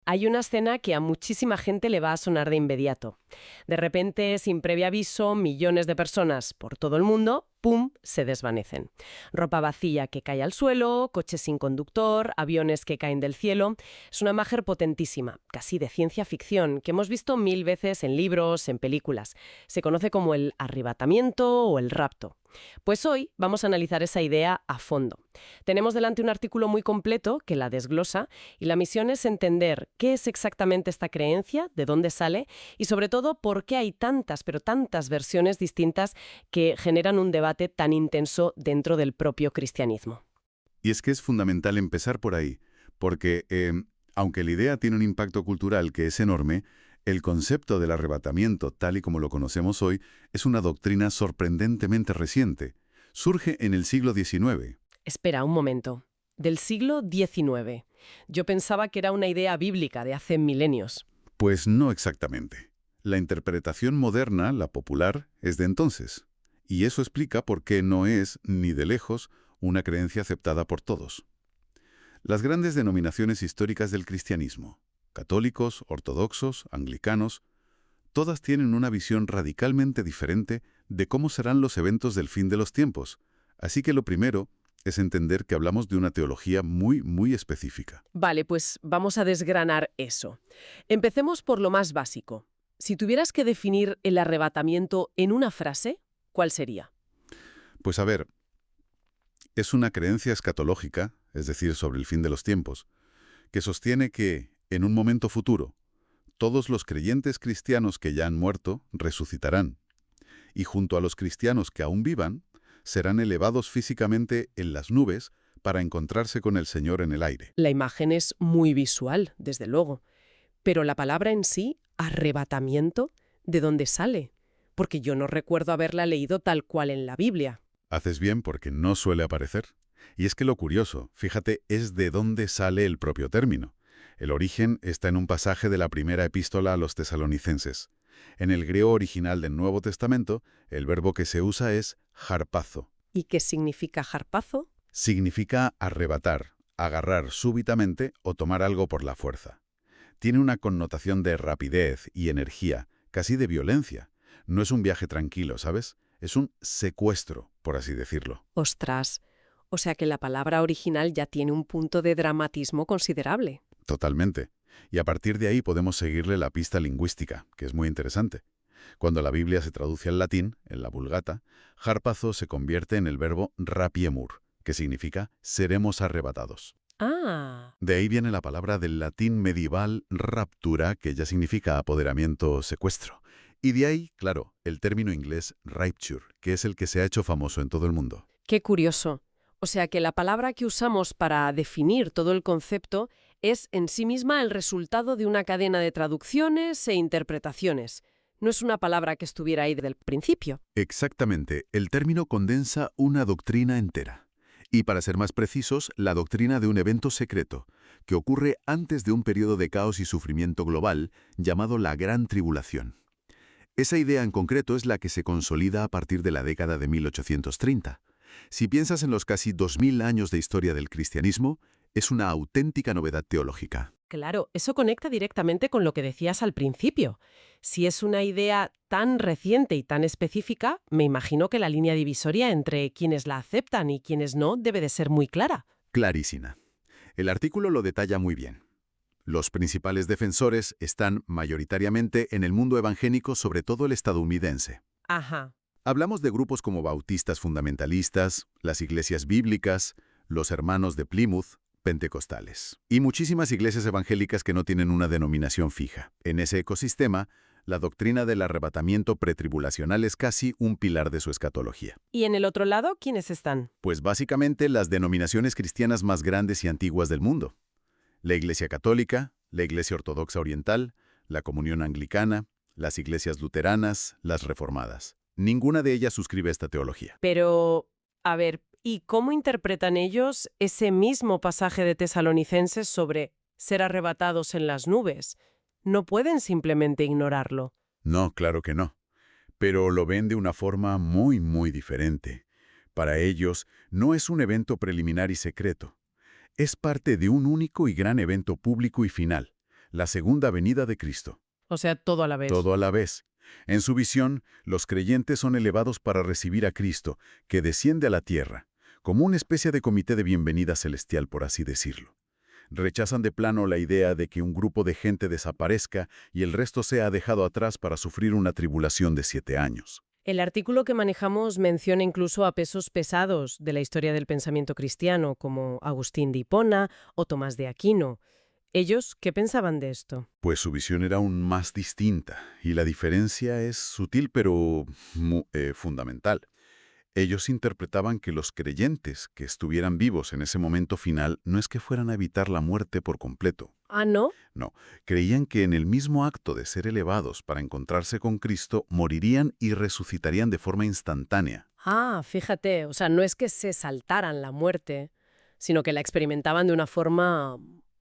Hay una escena que a muchísima gente le va a sonar de inmediato. De repente, sin previo aviso, millones de personas por todo el mundo, ¡pum!, se desvanecen. Ropa vacía que cae al suelo, coches sin conductor, aviones que caen del cielo. Es una imagen potentísima, casi de ciencia ficción, que hemos visto mil veces en libros, en películas. Se conoce como el arrebatamiento o el rapto. Pues hoy vamos a analizar esa idea a fondo. Tenemos delante un artículo muy completo que la desglosa y la misión es entender qué es exactamente esta creencia, de dónde sale y sobre todo por qué hay tantas, pero tantas versiones distintas que generan un debate tan intenso dentro del propio cristianismo. Y es que es fundamental empezar por ahí, porque aunque la idea tiene un impacto cultural que es enorme, el concepto del arrebatamiento, tal y como lo conocemos hoy, es una doctrina sorprendentemente reciente. Surge en el siglo XIX. Espera un momento. Del siglo XIX. Yo pensaba que era una idea bíblica de hace milenios. Pues no exactamente. La interpretación moderna, la popular, es de entonces. Y eso explica por qué no es, ni de lejos, una creencia aceptada por todos. Las grandes denominaciones históricas del cristianismo, católicos, ortodoxos, anglicanos, todas tienen una visión radicalmente diferente de cómo serán los eventos del fin de los tiempos. Así que lo primero es entender que hablamos de una teología muy específica. Vale, pues vamos a desgranar eso. Empecemos por lo más básico. Si tuvieras que definir el arrebatamiento en una frase, ¿cuál sería? Pues a ver, es una creencia escatológica, es decir, sobre el fin de los tiempos, que sostiene que, en un momento futuro, todos los creyentes cristianos que ya han muerto resucitarán, y junto a los cristianos que aún vivan, serán elevados físicamente en las nubes para encontrarse con el Señor en el aire. La imagen es muy visual, desde luego. Pero la palabra en sí, arrebatamiento, ¿de dónde sale? Porque yo no recuerdo haberla leído tal cual en la Biblia. Haces bien porque no suele aparecer. Y es que lo curioso, fíjate, es de dónde sale el propio término. El origen está en un pasaje de la primera epístola a los tesalonicenses. En el griego original del Nuevo Testamento, el verbo que se usa es harpazo. ¿Y qué significa harpazo? Significa arrebatar, agarrar súbitamente o tomar algo por la fuerza. Tiene una connotación de rapidez y energía, casi de violencia. No es un viaje tranquilo, ¿sabes? Es un secuestro, por así decirlo. Ostras, o sea que la palabra original ya tiene un punto de dramatismo considerable. Totalmente. Y a partir de ahí podemos seguirle la pista lingüística, que es muy interesante. Cuando la Biblia se traduce al latín, en la Vulgata, harpazo se convierte en el verbo rapiemur, que significa seremos arrebatados. Ah, De ahí viene la palabra del latín medieval raptura, que ya significa apoderamiento o secuestro. Y de ahí, claro, el término inglés rapture, que es el que se ha hecho famoso en todo el mundo. qué curioso. O sea que la palabra que usamos para definir todo el concepto es en sí misma el resultado de una cadena de traducciones e interpretaciones. No es una palabra que estuviera ahí desde el principio. Exactamente, el término condensa una doctrina entera. Y para ser más precisos, la doctrina de un evento secreto, que ocurre antes de un periodo de caos y sufrimiento global llamado la Gran Tribulación. Esa idea en concreto es la que se consolida a partir de la década de 1830. Si piensas en los casi 2000 años de historia del cristianismo, es una auténtica novedad teológica. Claro, eso conecta directamente con lo que decías al principio. Si es una idea tan reciente y tan específica, me imagino que la línea divisoria entre quienes la aceptan y quienes no debe de ser muy clara. Clarísima. El artículo lo detalla muy bien. Los principales defensores están mayoritariamente en el mundo evangélico, sobre todo el estadounidense. Ajá. Hablamos de grupos como bautistas fundamentalistas, las iglesias bíblicas, los hermanos de Plymouth, pentecostales, y muchísimas iglesias evangélicas que no tienen una denominación fija. En ese ecosistema, la doctrina del arrebatamiento pretribulacional es casi un pilar de su escatología. ¿Y en el otro lado quiénes están? Pues básicamente las denominaciones cristianas más grandes y antiguas del mundo. La Iglesia Católica, la Iglesia Ortodoxa Oriental, la Comunión Anglicana, las iglesias luteranas, las reformadas. Ninguna de ellas suscribe esta teología. Pero, a ver, ¿y cómo interpretan ellos ese mismo pasaje de Tesalonicenses sobre ser arrebatados en las nubes? No pueden simplemente ignorarlo. No, claro que no. Pero lo ven de una forma muy diferente. Para ellos, no es un evento preliminar y secreto. Es parte de un único y gran evento público y final, la segunda venida de Cristo. O sea, todo a la vez. Todo a la vez. En su visión, los creyentes son elevados para recibir a Cristo, que desciende a la tierra, como una especie de comité de bienvenida celestial, por así decirlo. Rechazan de plano la idea de que un grupo de gente desaparezca y el resto sea dejado atrás para sufrir una tribulación de 7 años. El artículo que manejamos menciona incluso a pesos pesados de la historia del pensamiento cristiano, como Agustín de Hipona o Tomás de Aquino. ¿Ellos qué pensaban de esto? Pues su visión era aún más distinta, y la diferencia es sutil pero fundamental. Ellos interpretaban que los creyentes que estuvieran vivos en ese momento final no es que fueran a evitar la muerte por completo. Ah, ¿no? No, creían que en el mismo acto de ser elevados para encontrarse con Cristo, morirían y resucitarían de forma instantánea. Ah, fíjate, o sea, no es que se saltaran la muerte, sino que la experimentaban de una forma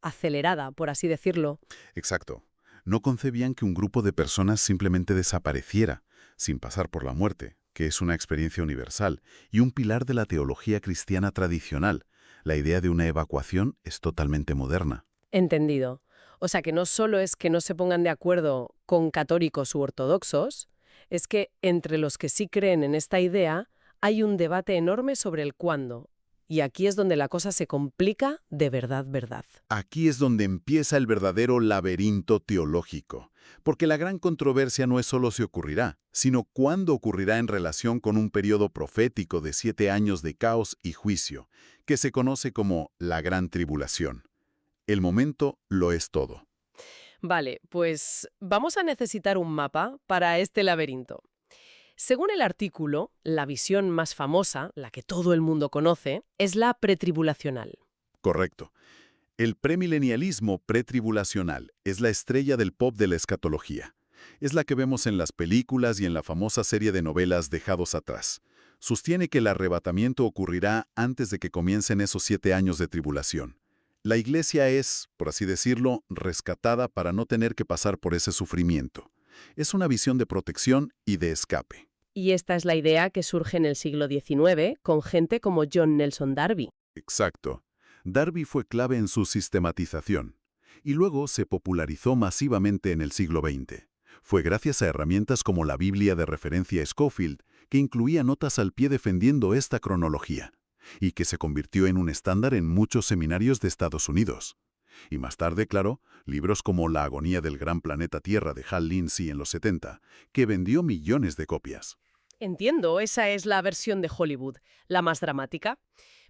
acelerada, por así decirlo. Exacto. No concebían que un grupo de personas simplemente desapareciera, sin pasar por la muerte, que es una experiencia universal y un pilar de la teología cristiana tradicional. La idea de una evacuación es totalmente moderna. Entendido. O sea, que no solo es que no se pongan de acuerdo con católicos u ortodoxos, es que entre los que sí creen en esta idea hay un debate enorme sobre el cuándo. Y aquí es donde la cosa se complica de verdad, verdad. Aquí es donde empieza el verdadero laberinto teológico, porque la gran controversia no es solo si ocurrirá, sino cuándo ocurrirá en relación con un periodo profético de 7 años de caos y juicio, que se conoce como la Gran Tribulación. El momento lo es todo. Vale, pues vamos a necesitar un mapa para este laberinto. Según el artículo, la visión más famosa, la que todo el mundo conoce, es la pretribulacional. Correcto. El premilenialismo pretribulacional es la estrella del pop de la escatología. Es la que vemos en las películas y en la famosa serie de novelas Dejados atrás. Sostiene que el arrebatamiento ocurrirá antes de que comiencen esos 7 años de tribulación. La Iglesia es, por así decirlo, rescatada para no tener que pasar por ese sufrimiento. Es una visión de protección y de escape. Y esta es la idea que surge en el siglo XIX con gente como John Nelson Darby. Exacto. Darby fue clave en su sistematización, y luego se popularizó masivamente en el siglo XX. Fue gracias a herramientas como la Biblia de referencia Scofield, que incluía notas al pie defendiendo esta cronología, y que se convirtió en un estándar en muchos seminarios de Estados Unidos. Y más tarde, claro, libros como La agonía del gran planeta Tierra de Hal Lindsey en los 70, que vendió millones de copias. Entiendo, esa es la versión de Hollywood, la más dramática.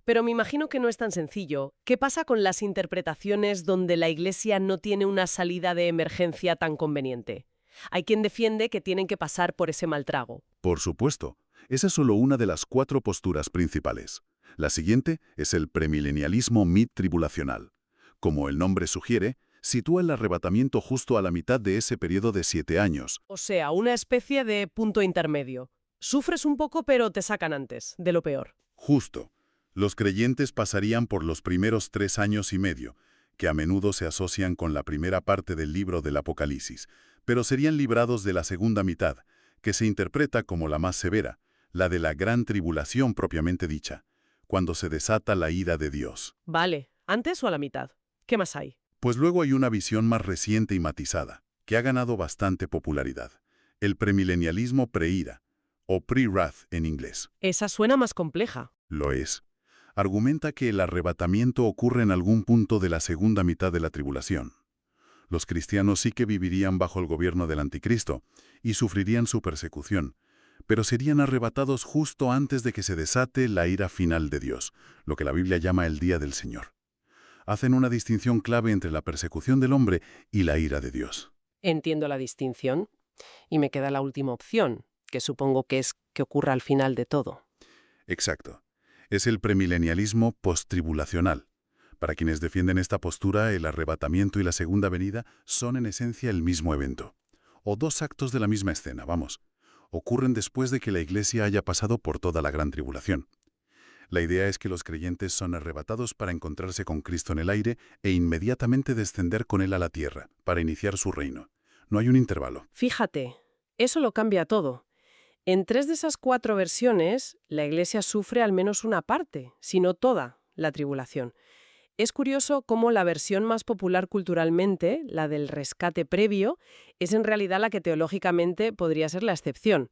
Pero me imagino que no es tan sencillo. ¿Qué pasa con las interpretaciones donde la Iglesia no tiene una salida de emergencia tan conveniente? Hay quien defiende que tienen que pasar por ese mal trago. Por supuesto, esa es solo una de las 4 posturas principales. La siguiente es el premilenialismo mid-tribulacional. Como el nombre sugiere, sitúa el arrebatamiento justo a la mitad de ese periodo de 7 años. O sea, una especie de punto intermedio. Sufres un poco, pero te sacan antes, de lo peor. Justo. Los creyentes pasarían por los primeros 3 años y medio, que a menudo se asocian con la primera parte del libro del Apocalipsis, pero serían librados de la segunda mitad, que se interpreta como la más severa, la de la gran tribulación propiamente dicha, cuando se desata la ira de Dios. Vale, ¿antes o a la mitad? ¿Qué más hay? Pues luego hay una visión más reciente y matizada, que ha ganado bastante popularidad, el premilenialismo pre-ira, o pre-wrath en inglés. Esa suena más compleja. Lo es. Argumenta que el arrebatamiento ocurre en algún punto de la segunda mitad de la tribulación. Los cristianos sí que vivirían bajo el gobierno del anticristo y sufrirían su persecución, pero serían arrebatados justo antes de que se desate la ira final de Dios, lo que la Biblia llama el día del Señor. Hacen una distinción clave entre la persecución del hombre y la ira de Dios. Entiendo la distinción. Y me queda la última opción, que supongo que es que ocurra al final de todo. Exacto. Es el premilenialismo posttribulacional. Para quienes defienden esta postura, el arrebatamiento y la segunda venida son en esencia el mismo evento. O 2 actos de la misma escena, vamos. Ocurren después de que la Iglesia haya pasado por toda la gran tribulación. La idea es que los creyentes son arrebatados para encontrarse con Cristo en el aire e inmediatamente descender con Él a la tierra, para iniciar su reino. No hay un intervalo. Fíjate, eso lo cambia todo. En 3 de esas 4 versiones, la Iglesia sufre al menos una parte, si no toda, la tribulación. Es curioso cómo la versión más popular culturalmente, la del rescate previo, es en realidad la que teológicamente podría ser la excepción.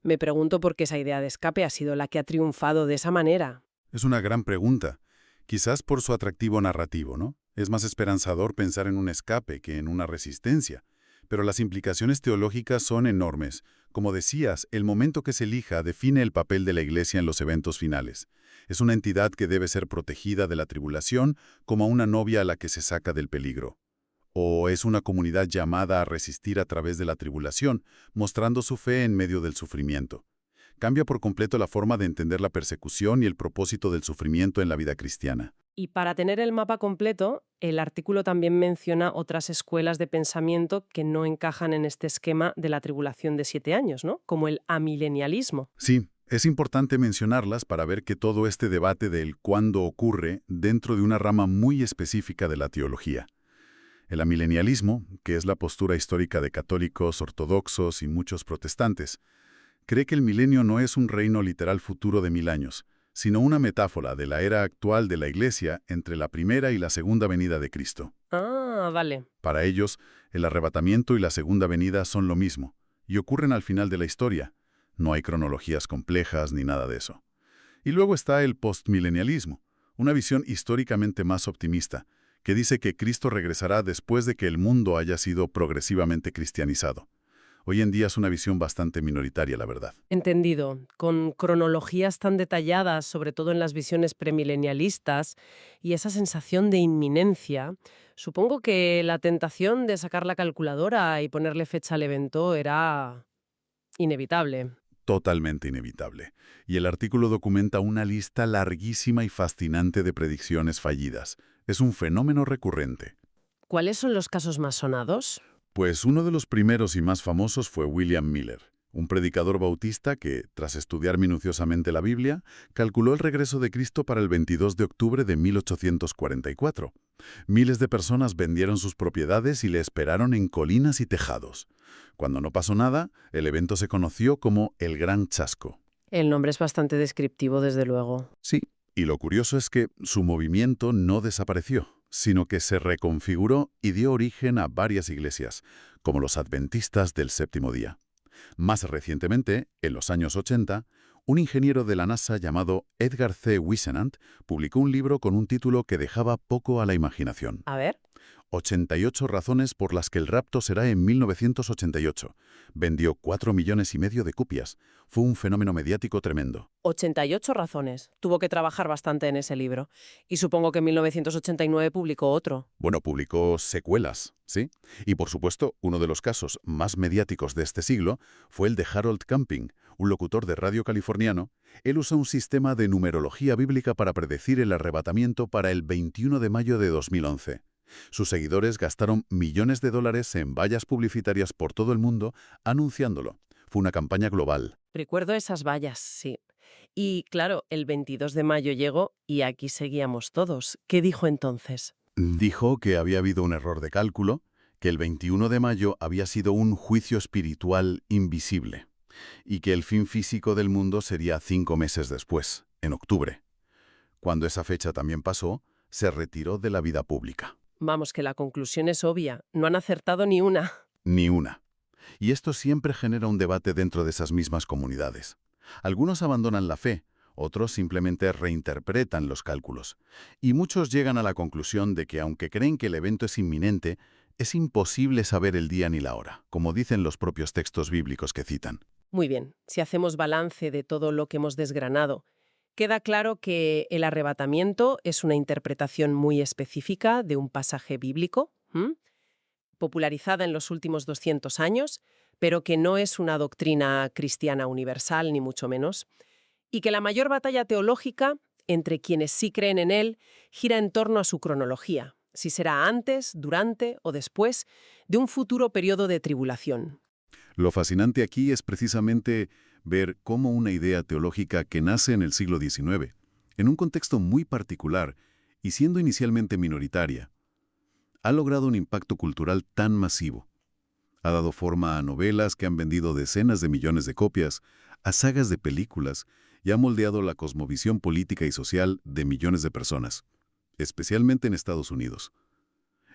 Me pregunto por qué esa idea de escape ha sido la que ha triunfado de esa manera. Es una gran pregunta. Quizás por su atractivo narrativo, ¿no? Es más esperanzador pensar en un escape que en una resistencia. Pero las implicaciones teológicas son enormes. Como decías, el momento que se elija define el papel de la Iglesia en los eventos finales. Es una entidad que debe ser protegida de la tribulación como una novia a la que se saca del peligro. O es una comunidad llamada a resistir a través de la tribulación, mostrando su fe en medio del sufrimiento. Cambia por completo la forma de entender la persecución y el propósito del sufrimiento en la vida cristiana. Y para tener el mapa completo, el artículo también menciona otras escuelas de pensamiento que no encajan en este esquema de la tribulación de 7 años, ¿no? Como el amilenialismo. Sí, es importante mencionarlas para ver que todo este debate del cuándo ocurre dentro de una rama muy específica de la teología. El amilenialismo, que es la postura histórica de católicos, ortodoxos y muchos protestantes, cree que el milenio no es un reino literal futuro de 1000 años, sino una metáfora de la era actual de la Iglesia entre la primera y la segunda venida de Cristo. Ah, vale. Para ellos, el arrebatamiento y la segunda venida son lo mismo, y ocurren al final de la historia. No hay cronologías complejas ni nada de eso. Y luego está el postmilenialismo, una visión históricamente más optimista, que dice que Cristo regresará después de que el mundo haya sido progresivamente cristianizado. Hoy en día es una visión bastante minoritaria, la verdad. Entendido. Con cronologías tan detalladas, sobre todo en las visiones premilenialistas, y esa sensación de inminencia, supongo que la tentación de sacar la calculadora y ponerle fecha al evento era inevitable. Totalmente inevitable. Y el artículo documenta una lista larguísima y fascinante de predicciones fallidas. Es un fenómeno recurrente. ¿Cuáles son los casos más sonados? Pues uno de los primeros y más famosos fue William Miller, un predicador bautista que, tras estudiar minuciosamente la Biblia, calculó el regreso de Cristo para el 22 de octubre de 1844. Miles de personas vendieron sus propiedades y le esperaron en colinas y tejados. Cuando no pasó nada, el evento se conoció como el Gran Chasco. El nombre es bastante descriptivo, desde luego. Sí, y lo curioso es que su movimiento no desapareció, sino que se reconfiguró y dio origen a varias iglesias, como los adventistas del séptimo día. Más recientemente, en los años 80, un ingeniero de la NASA llamado Edgar C. Whisenant publicó un libro con un título que dejaba poco a la imaginación. A ver. 88 razones por las que el rapto será en 1988. Vendió 4,5 millones de copias. Fue un fenómeno mediático tremendo. 88 razones. Tuvo que trabajar bastante en ese libro. Y supongo que en 1989 publicó otro. Bueno, publicó secuelas, ¿sí? Y por supuesto, uno de los casos más mediáticos de este siglo fue el de Harold Camping, un locutor de radio californiano. Él usa un sistema de numerología bíblica para predecir el arrebatamiento para el 21 de mayo de 2011. Sus seguidores gastaron millones de dólares en vallas publicitarias por todo el mundo anunciándolo. Fue una campaña global. Recuerdo esas vallas, sí. Y claro, el 22 de mayo llegó y aquí seguíamos todos. ¿Qué dijo entonces? Dijo que había habido un error de cálculo, que el 21 de mayo había sido un juicio espiritual invisible y que el fin físico del mundo sería 5 meses después, en octubre. Cuando esa fecha también pasó, se retiró de la vida pública. Vamos, que la conclusión es obvia. No han acertado ni una. Ni una. Y esto siempre genera un debate dentro de esas mismas comunidades. Algunos abandonan la fe, otros simplemente reinterpretan los cálculos. Y muchos llegan a la conclusión de que aunque creen que el evento es inminente, es imposible saber el día ni la hora, como dicen los propios textos bíblicos que citan. Muy bien, si hacemos balance de todo lo que hemos desgranado, queda claro que el arrebatamiento es una interpretación muy específica de un pasaje bíblico, popularizada en los últimos 200 años, pero que no es una doctrina cristiana universal, ni mucho menos, y que la mayor batalla teológica entre quienes sí creen en él gira en torno a su cronología, si será antes, durante o después de un futuro periodo de tribulación. Lo fascinante aquí es precisamente ver cómo una idea teológica que nace en el siglo XIX, en un contexto muy particular y siendo inicialmente minoritaria, ha logrado un impacto cultural tan masivo. Ha dado forma a novelas que han vendido decenas de millones de copias, a sagas de películas y ha moldeado la cosmovisión política y social de millones de personas. especialmente en Estados Unidos.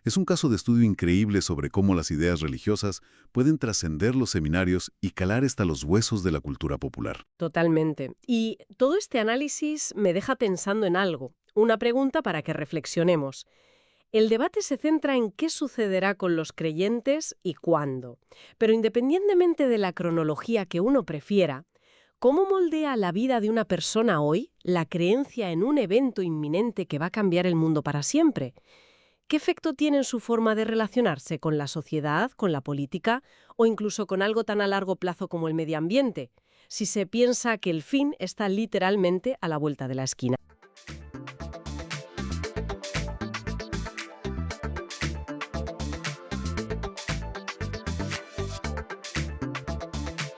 Es un caso de estudio increíble sobre cómo las ideas religiosas pueden trascender los seminarios y calar hasta los huesos de la cultura popular. Totalmente. Y todo este análisis me deja pensando en algo, una pregunta para que reflexionemos. El debate se centra en qué sucederá con los creyentes y cuándo. Pero independientemente de la cronología que uno prefiera, ¿cómo moldea la vida de una persona hoy la creencia en un evento inminente que va a cambiar el mundo para siempre? ¿Qué efecto tiene en su forma de relacionarse con la sociedad, con la política o incluso con algo tan a largo plazo como el medio ambiente, si se piensa que el fin está literalmente a la vuelta de la esquina?